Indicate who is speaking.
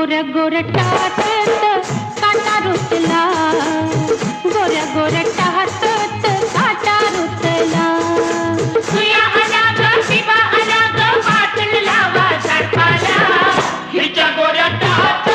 Speaker 1: गोऱ्या गोऱ्या टाहतात काटा रुतला, गोऱ्या गोऱ्या टाहतात काटा रुतला.
Speaker 2: सुया आला ग शिवा आला ग पाटण लावा झडपाला, हिच्या गोऱ्या टाहतात